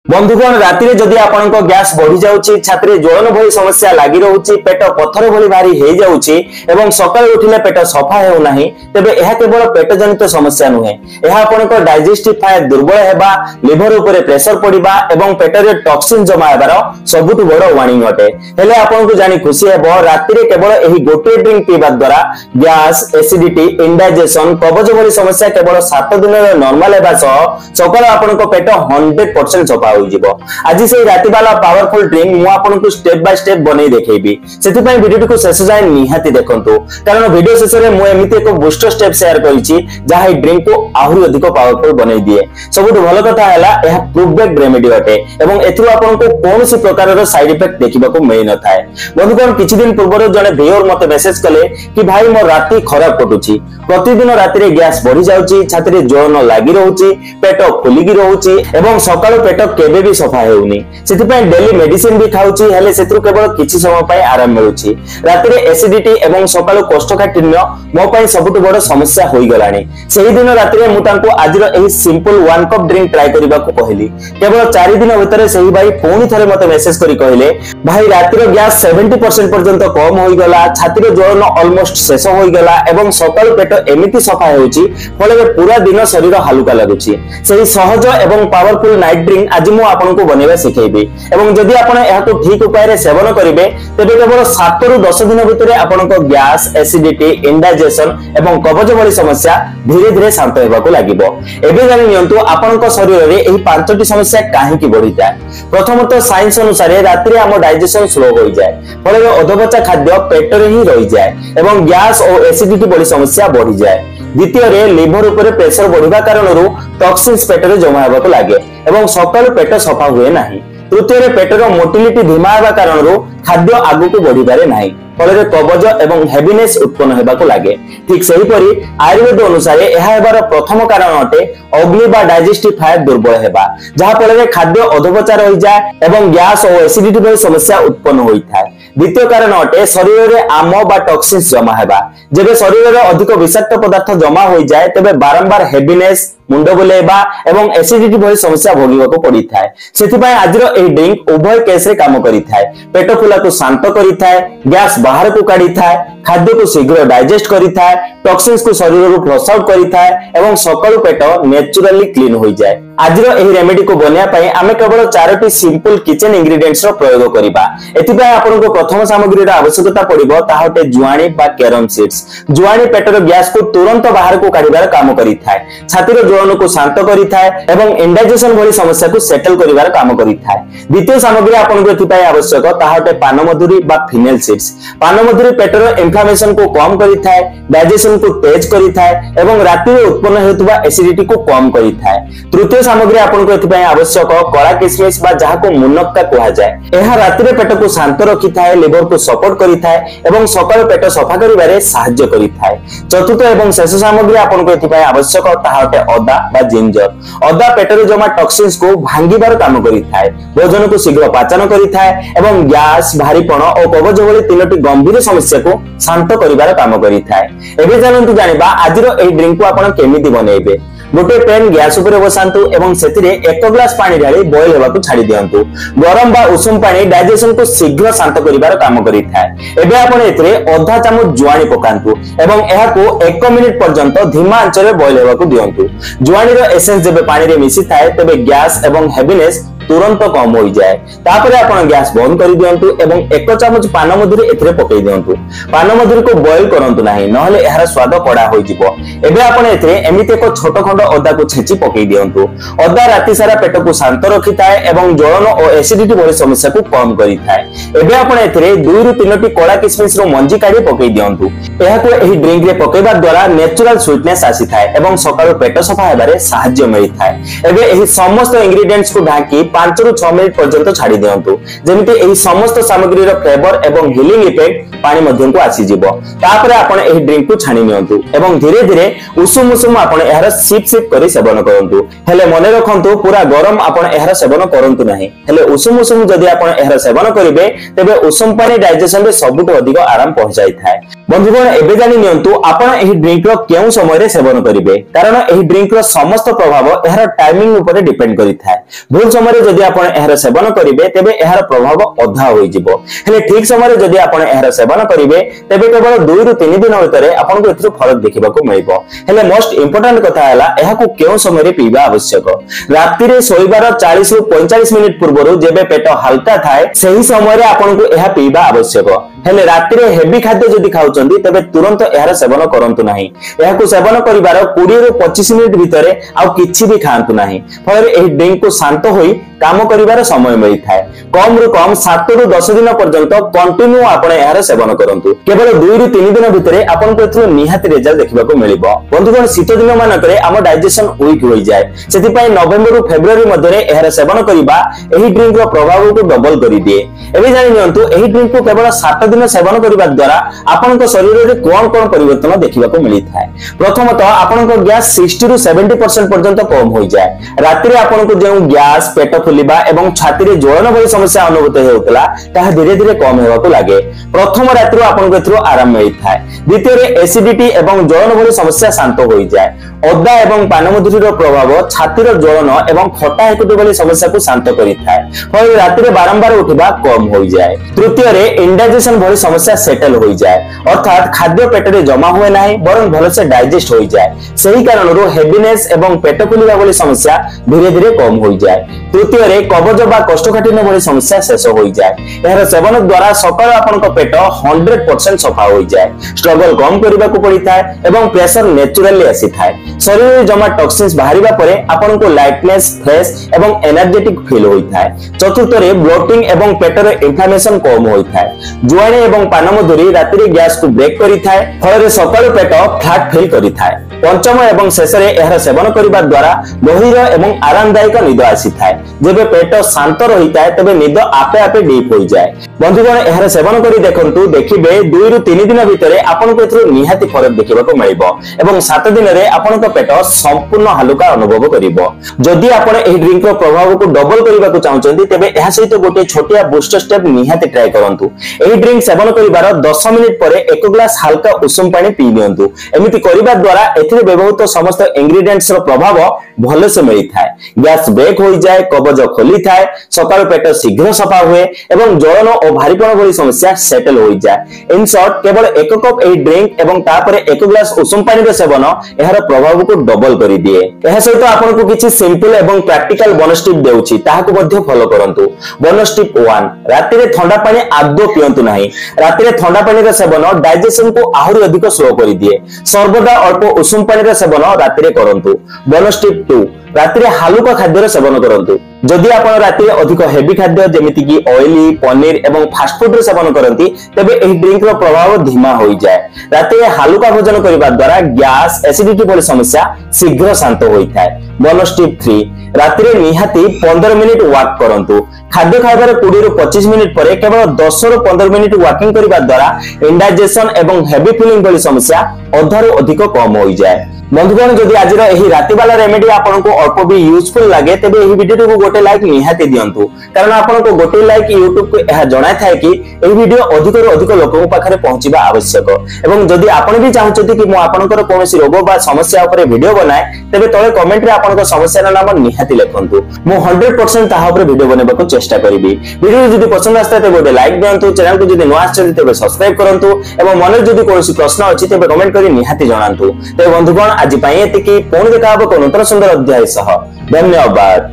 बंधुगण राति जदि आपण गैस बढ़ी जाउची छाती ज्वलन भली समस्या लगी रोची पेट पत्थर भली भारी हो जाउची एवं सकाळ उठिले पेट सफा हेउ नाही तेबे यह केवल पेट जनित समस्या नुहे यह आपण डाइजेस्टिव फायर दुर्बल हेबा लिवर ऊपर प्रेशर पड़िबा एवं पेट रे टॉक्सिन जमा हेबार सबुठ बड़ वार्निंग अटे हेले आपण को जानि खुशी हेबो राति रे केवल एही गोटे ड्रिंक पीबा द्वारा गैस एसिडिटी इंडाइजेशन कब्ज भली समस्या केवल 7 दिन नॉर्मल हेबा सकाळ आपण पेट 100% सफा आज से राति वाला पावरफुल ड्रिंक मु आपको स्टेप बाय स्टेप बनै देखैबी सेति पई वीडियो को शेष जाय निहाती देखंतु कारण वीडियो शेष रे मु एमिति एक बूस्टर स्टेप शेयर करिछि जहा ड्रिंक को आहुरी अधिक पावरफुल बनै दिए सबुठ भलो कथा हैला एहा प्रूफ बेस्ड रेमेडी अटे एवं एथिरो आपनको कोनोसी प्रकार रो साइड इफेक्ट देखिबा को मिल न थाए बंधुगण किछि दिन पूर्व जने भेयर मते मेसेज कले कि भाई मोर राति खराब कटुछि प्रतिदिन राति रे गैस बढ़ी जाउछि छाती रे ज्वलन लागि रहउछि पेट फुलिगी रहउछि एवं सकाळ पेट केबे भी सफा हेउनी सेति पय डेली मेडिसिन भी खाउछि हेले सेत्रु केवल किछि समय पय आराम मिलुछि राति रे एसिडिटी एवं सकाळ कोष्ठकाठिन्य मो पय सबुठ बड़ समस्या होई गलानी सेही दिन राति रे मु तांको आजिर एही सिंपल 1 कप ड्रिंक ट्राई करिबा को कहली केवल 4 दिन भीतर सेही भाई पुनी थरे मते मेसेज करी कहले भाई राति रे गैस 70% पर्यंत कम होई गला छाती रे ज्वलन ऑलमोस्ट शेष होई गला एवं सकाळ पेट एमिति सफा हेउछि फले पूरा दिन शरीर हलुका लागुछि सेही सहज एवं पावरफुल नाइट ड्रिंक आज मु आपनको बनेबा सिखेबी एवं जदि आपण एहाको ठीक उपाय रे सेवन करिवे तबे केवल 7 रु 10 दिन भितरे आपनको गैस एसिडिटी इंडाइजेशन एवं कब्ज भली समस्या धीरे धीरे शांत हेबा को लागिबो एबे जानि नियंतु आपनको शरीर रे एही पांचटी समस्या काहे की बढ़ी जाय प्रथमत साइंस अनुसार राति रे हमर डाइजेशन स्लो होई जाय फले अधबचा खाद्य पेट रे ही रहि जाय एवं गैस और एसिडिटी भली समस्या बढ़ी जाय द्वितीय रे लिवर ऊपर प्रेशर बढ़िबा कारणरू टॉक्सिन्स पेट रे जमा हेबा को लागे एवं सकाळ पेट सफा हुए नाही तृतीय रे पेटर मोटिलिटी धीमा हेबा कारणरू खाद्य आगु को बढ़ी पारे नाही फले कब्ज एवं हेवीनेस उत्पन्न हेबा को लागे ठीक सही परी आयुर्वेद अनुसार एहा हेबार प्रथम कारण अटे अग्नि बा डाइजेस्टिव फायर दुर्बल हेबा जहा फले खाद्य अधोपचार होई जाय एवं गैस और एसिडिटी भली समस्या उत्पन्न होई थाए द्वितीय कारण अटे शरीर रे आम बा टॉक्सिन्स जमा हेबा जेबे शरीर रे अधिक विषाक्त पदार्थ जमा होई जाय तबे बारंबार हेवीनेस मुंड बुलेबा एवं एसिडिटी भली समस्या भोगिबा को पड़ी थाए सेति पय आजिर एही ड्रिंक उभय केस रे काम करि थाए पेट फुला को शांत करि थाए गैस बाहर को काढी थाए खाद्य को शीघ्र डाइजेस्ट करि थाए टॉक्सिन्स को शरीर रो फ्लश आउट करि थाए एवं सकाळ पेट नेचुरली क्लीन होई जाय आजिर एही रेमेडी को बनिया पय आमे केवल 4टी सिंपल किचन इंग्रेडिएंट्स रो प्रयोग करिबा एति पय आपन को प्रथम सामग्री रो आवश्यकता पड़िबो ताहटे जुआणी बा कैरम सीड्स जुआणी पेट रो गैस को तुरंत बाहर को काढिबार काम करि थाए छाती रो ज्वलन को शांत करि थाए एवं इंडाइजेशन भली समस्या को सेटल करिवार काम करि थाए द्वितीय सामग्री आपन को एति पय आवश्यक ताहटे पानमधुरी बा फिनेल सीड्स पानमधुरी पेट रो इन्फ्लेमेशन को कम करि थाए डाइजेशन को तेज करि थाए एवं राति रे उत्पन्न हेतुबा एसिडिटी को कम करि थाए तृतीय सामग्री आपन को एति पय आवश्यक कड़ा किशमिश बा जहा को मुनक्का कहा जाय एहा राति रे पेट को शांत रखि थाए लिवर को सपोर्ट करि थाए एवं सकाळ पेट सफा करिबारे सहाय्य करि थाए चतुर्थ एवं शेष सामग्री आपन को एति पय आवश्यक ताहटे अदा बा जिंजर अदा पेट रे जमा टॉक्सिन्स को भांगीबार काम करि थाए भोजन को शीघ्र पाचन करि थाए एवं गैस भारीपण और कब्ज भली तीनोटी गंभीर समस्या को शांत करिबार काम करि थाए एबे जानंतु जानिबा आजिर एही ड्रिंक को आपण केमिति बनेइबे गोटे पैन गैस ऊपर बसांतु एवं सेतिरे 1 ग्लास पानी ढाली बॉईल हेबा को छाडी दियंतु गरम बा उषुम पानी डाइजेशन को शीघ्र शांत करिबार काम करि थाए एबे आपण एथिरे आधा चामच जुआणी पकांतु एवं एहा को 1 मिनिट पर्यंत धीमा आंच रे बॉईल हेबा को दियंतु जुआणी रो एसेंस जेबे पानी रे मिसी थाए तबे गैस एवं हेवीनेस तुरंत कम हो जाए तापर आपण गैस बंद कर दियंतु एवं 1 चमच पानमधुरी एथिरे पकई दियंतु पानमधुरी को बॉईल करंतु नाही नहले एहार स्वाद कड़ा होई जिवो एबे आपण एथिरे एमिते एक छोट खंड अदा को छेची पकई दियंतु अदा राति सारा पेट को शांत रखिताए एवं ज्वलन और एसिडिटी भली समस्या को कम करिताए एबे आपण एथिरे 2 रु 3टी कड़ा किशमिश रो मंजी काढी पकई दियंतु एहा को एही ड्रिंक रे पकईबा द्वारा नेचुरल स्वीटनेस आसीताए एवं सकाळ पेट सफा हेबारे सहाय्य मिलिताए एबे एही समस्त इंग्रेडिएंट्स को ढाकी 5 रु 6 मिनिट पर्यंत छाडी दियंतु जेमिति एही समस्त सामग्री रो फ्लेवर एवं हीलिंग इफेक्ट पानी मध्यम को आसी जिवो तापर आपण एही ड्रिंक को छाणी नियंतु एवं धीरे धीरे उषुम उषुम आपण एहार सिप सिप करी सेवन करंतु हेले मने रखंतु पूरा गरम आपण एहार सेवन करंतु नाही हेले उषुम उषुम जदि आपण एहार सेवन करिवे तबे उषुम पानी डाइजेशन रे सबुठ अधिक आराम पहुंचाई थाए बंधुगण एबे जानि नियंतु आपण एही ड्रिंक रो केउ समय रे सेवन करिवे कारण एही ड्रिंक रो समस्त प्रभाव एहार टाइमिंग ऊपर डिपेंड करि थाए। भूल समय रे जदि आपण एहार सेवन करिवे तेबे एहार प्रभाव अधा होई जिवो हेले ठीक समय रे जदि आपण एहार सेवन करिवे तेबे केवल 2 रु 3 दिन भीतर आपण को एथरो फरक देखिबा को मिलिबो। हेले मोस्ट इंपोर्टेंट कथा हैला एहा को केउ समय रे पीबा आवश्यक। रात्रि रे सोइबार 40 रु 45 मिनिट पूर्वरु जेबे पेट हल्का थाए सही समय रे आपण को एहा पीबा आवश्यक। हेले रात्रि रे हेवी खाद्य जदि खाउचंदी तबे तुरंत एहार सेवन करंतु नाही। एहा को सेवन करिवार 20 रु 25 मिनिट भितरे आउ किछि भी खांतु नाही फल एही ड्रिंक को शांत होई काम करिवार समय मिलि थाए। कम रु कम 7 रु 10 दिन पर्यंत कंटिन्यू आपण एहार सेवन करंतु केवल 2 रु 3 दिन भितरे आपण को एथरो निहाती रिजल्ट देखिबा को मिलिबो। बंधुगण शीत दिन मानकरे हम डाइजेशन वीक होई जाय सेति पई नवेम्बर रु फेब्रुआरी मध्ये एहार सेवन करिबा एही ड्रिंक रो प्रभाव को डबल करि दिए। एबे जानि नियंतु एही ड्रिंक को केवल 7 दिन सेवन करिबा द्वारा आपनक शरीर रे कोन कोन परिवर्तन देखिबा को मिलि थाए। प्रथमतः आपनक गैस 60 रु 70% पर्यंत कम होई जाय। रात्रि आपनक जे गैस पेट फुलिबा एवं छाती रे ज्वलन भली समस्या अनुभूत हेउतला ताहा धीरे धीरे कम हेबा को लागे। प्रथम रात्रि आपनक एथरो आराम मिलि थाए। द्वितीय रे एसिडिटी एवं ज्वलन भली समस्या शांत होई जाय। अदा एवं पानमधुरी रो प्रभाव छाती रो ज्वलन एवं खटा हेकुटी भली समस्या को शांत करि थाए फल रात्रि रे बारंबार उठिबा कम होई जाय। तृतीय रे इंडाइजेशन भली समस्या सेटल होई जाय अर्थात खाद्य पेट रे जमा हुए नाही बरं भलो से डाइजेस्ट होई जाय। सही कारण रो हेवीनेस एवं पेट फुलिबा भली समस्या धीरे धीरे कम होई जाय। तृतीय रे कबज बा कोष्ठकाठिन्य भली समस्या शेष होई जाय। एहर सेवन द्वारा सकाळ आपनक पेट 100% सफा होई जाय। स्ट्रगल कम करिबा को पड़ी थाए एवं प्रेशर नेचुरली आसी थाए। शरीर रे जमा टॉक्सिन्स बाहरिबा परे आपनक लाइटनेस फ्रेश एवं एनर्जेटिक फील होई थाए। चतुर्थ रे ब्लोटिंग एवं पेट रे इन्फ्लेमेशन कम होई थाए। जुआणी एवं पानमधुरी रात्रि गैस को ब्रेक करि थाए फल रे सकाळ पेट फ्लैट फील करि थाए। पंचम एवं शेष रे एहर सेवन करिबा द्वारा गहीर एवं आरामदायक निद आसी थाए। जेबे पेट शांत रही थाए तबे निद आपे आपे डीप होई जाय। बंधुगण एहर सेवन करि देखंतु देखिबे 2 रु 3 दिन भितरे आपनको एथरो निहाती फरक देखिबा को मिलिबो एवं 7 दिन रे आपनको पेट संपूर्ण हलुका अनुभव करिवो। जदि आपण एही ड्रिंक रो प्रभाव को डबल करिबा को चाहउचंदी तबे एहा सहित गोटे छोटिया बूस्टर स्टेप निहाती ट्राई करंतु। एही ड्रिंक सेवन करिवार 10 मिनिट परे 1 ग्लास हल्का उषुम पानी पी नियंतु। एमिति करिबा द्वारा एथिरे व्यवहृत समस्त इंग्रेडिएंट्स रो प्रभाव भले से मिलि थाए। गैस ब्रेक होई जाय कबज खोली थाए सकाळ पेट शीघ्र सफा हुए एवं ज्वलन और भारीपन भली समस्या सेटल होई जाय। इन शॉर्ट केवल 1 कप एही ड्रिंक एवं तापरे 1 ग्लास उषुम पानी रे सेवन एहार प्रभाव को डबल करि दिए। एहा सहित आपन को किछि सिंपल एवं प्रैक्टिकल बोनस टिप देउछि ताहाको मध्ये फॉलो करंतु। बोनस टिप 1 रात्रि रे ठंडा पानी आदो पियंतु नाही। रात्रि रे ठंडा पानी रे सेवन डाइजेशन को आहुरी अधिक स्लो करि दिए। सर्वदा अल्प उषुम पानी रे सेवन रात्रि रे करंतु। बोनस टिप 2 रात्रि रे हालुका खाद्य सेवन करंतु। जदि आपण रात्रि अधिक हेवी खाद्य जेमिति कि ऑयली पनीर एवं फास्ट फूड रे सेवन करंती तबे एही ड्रिंक रो प्रभाव धीमा होई जाय। रात्रि हालुका भोजन करिबा द्वारा गैस एसिडिटी भली समस्या शीघ्र शांत होई थाए। बोनस टिप 3 रात्रि निहाती 15 मिनिट वॉक करंतु। खाद्य खाइबार 20 रु 25 मिनिट परे केवल 10 रु 15 मिनिट वॉकिंग करिबा द्वारा इंडाइजेशन एवं हेवी फीलिंग भली समस्या अधारु अधिक कम होई जाय। बंधुगण जदि आज एही राति वाला रेमेडी आपनको अल्प भी यूजफुल लागे तेबे एही वीडियो को गोटे लाइक निहाती दियंतु कारण आपनको गोटे लाइक YouTube को एहा जणाय थाए कि एही वीडियो अधिक रु अधिक लोकन पाखरे पहुंचीबा आवश्यक। एवं जदि आपण भी चाहउछथि कि मो आपनकर कोनोसी रोग बा समस्या ऊपर वीडियो बनाए तेबे तळे कमेंट रे आपनकर समस्या नाम निहाती लेखंतु। मो 100% ताहा ऊपर वीडियो बनेबा को चेष्टा करबी। वीडियो जदि पसंद आस्ता तेबे गोटे लाइक दियंतु। चैनल को जदि नवा आछथि तेबे सब्सक्राइब करंतु एवं मन जदि कोनोसी प्रश्न अछि तेबे कमेंट करी निहाती जणांतु। तेबे बंधुगण आज पाए एतिकी पुणी देखा हबो को नूतन सुंदर अध्याय सह। धन्यवाद।